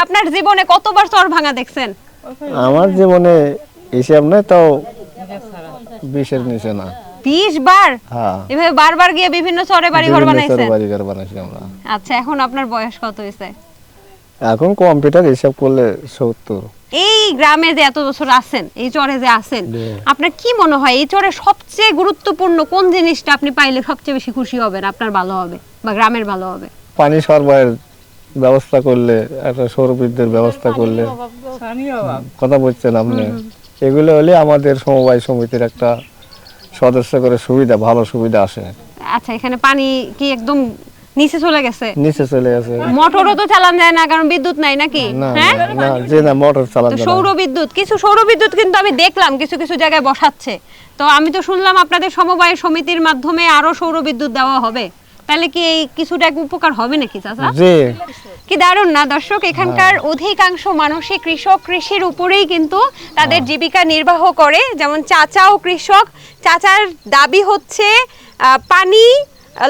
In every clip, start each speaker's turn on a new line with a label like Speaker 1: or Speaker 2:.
Speaker 1: আপনার জীবনে কতবার চর ভাঙা দেখছেন?
Speaker 2: আমার জীবনে হিসাব নাই, তাও 20-এর নিচে না।
Speaker 1: 20 বার?
Speaker 2: হ্যাঁ,
Speaker 1: এভাবে বারবার গিয়ে বিভিন্ন চরে বাড়ি ঘর
Speaker 2: বিভিন্ন
Speaker 1: বানাইছেন?
Speaker 2: চরে বাড়িঘর বানাইছি আমরা।
Speaker 1: আচ্ছা, এখন আপনার বয়স কত হয়েছে?
Speaker 2: এখন কম্পিউটার হিসাব করলে 70।
Speaker 1: এই গ্রামে যে এত বছর আছেন, এই চরে যে আছেন,
Speaker 2: জি।
Speaker 1: আপনার কি মনে হয় এই চরে সবচেয়ে গুরুত্বপূর্ণ কোন জিনিসটা আপনি পাইলে সবচেয়ে বেশি খুশি হবেন, আপনার ভালো হবে বা গ্রামের ভালো হবে?
Speaker 2: পানি সরবরাহের ব্যবস্থা করলে, একটা সৌরবিদ্যুতের ব্যবস্থা করলে, কথা বলছেন আপনি, এগুলো হলে আমাদের সমবায় সমিতির একটা সদস্য করে সুবিধা, ভালো সুবিধা আসে।
Speaker 1: আচ্ছা, এখানে পানি কি একদম নিচে চলে গেছে?
Speaker 2: নিচে চলে গেছে।
Speaker 1: মোটরও তো চালান যায় না, কারণ বিদ্যুৎ নাই নাকি?
Speaker 2: না
Speaker 1: হ্যাঁ,
Speaker 2: না, যে না মোটর
Speaker 1: তো
Speaker 2: চালানো যায় না।
Speaker 1: সৌরবিদ্যুৎ, কিছু সৌরবিদ্যুৎ কিন্তু আমি দেখলাম কিছু কিছু জায়গায় বসাচ্ছে। তো আমি তো শুনলাম আপনাদের সমবায় সমিতির মাধ্যমে আরো সৌরবিদ্যুৎ দেওয়া হবে, তাহলে কি এই কিছুটা এক উপকার হবে নাকি চাচা?
Speaker 2: জি,
Speaker 1: কি দারুণ না দর্শক, এখানকার অধিকাংশ মানুষই কৃষক, কৃষির উপরেই কিন্তু তাদের জীবিকা নির্বাহ করে। যেমন চাচাও কৃষক, চাচার দাবি হচ্ছে পানি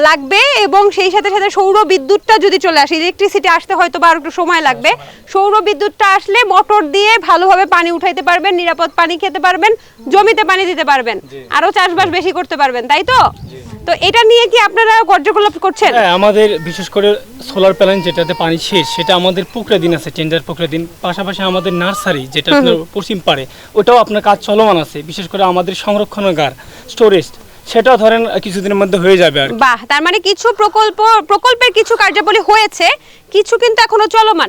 Speaker 1: লাগবে এবং সেই সাথে সাথে সৌর বিদ্যুৎটা যদি চলে আসে, ইলেকট্রিসিটি আসতে হয়তো বা আর একটু সময় লাগবে, সৌর বিদ্যুৎটা আসলে মোটর দিয়ে ভালোভাবে পানি উঠাইতে পারবেন, নিরাপদ পানি খেতে পারবেন, জমিতে পানি দিতে পারবেন, আরো চাষবাস বেশি করতে পারবেন, তাই তো? তো এটা নিয়ে কি আপনারা কার্যকলাপ করছেন?
Speaker 3: হ্যাঁ, আমাদের বিশেষ করে সোলার প্যানেল যেটাতে পানি শেষ, সেটা আমাদের পুকুরে দিন আছে, টেন্ডার পুকুরে দিন। পাশাপাশি আমাদের নার্সারি যেটা আপনার পশ্চিম পাড়ে, ওটাও আপনার কাজ চলমান আছে। বিশেষ করে আমাদের সংরক্ষণাগার, স্টোরেজ, সেটাও ধরেন কিছুদিনের মধ্যে হয়ে যাবে আর কি।
Speaker 1: বাহ, তার মানে কিছু প্রকল্পের কিছু কার্যাবলী হয়েছে, কিছু কিন্তু এখনো চলমান।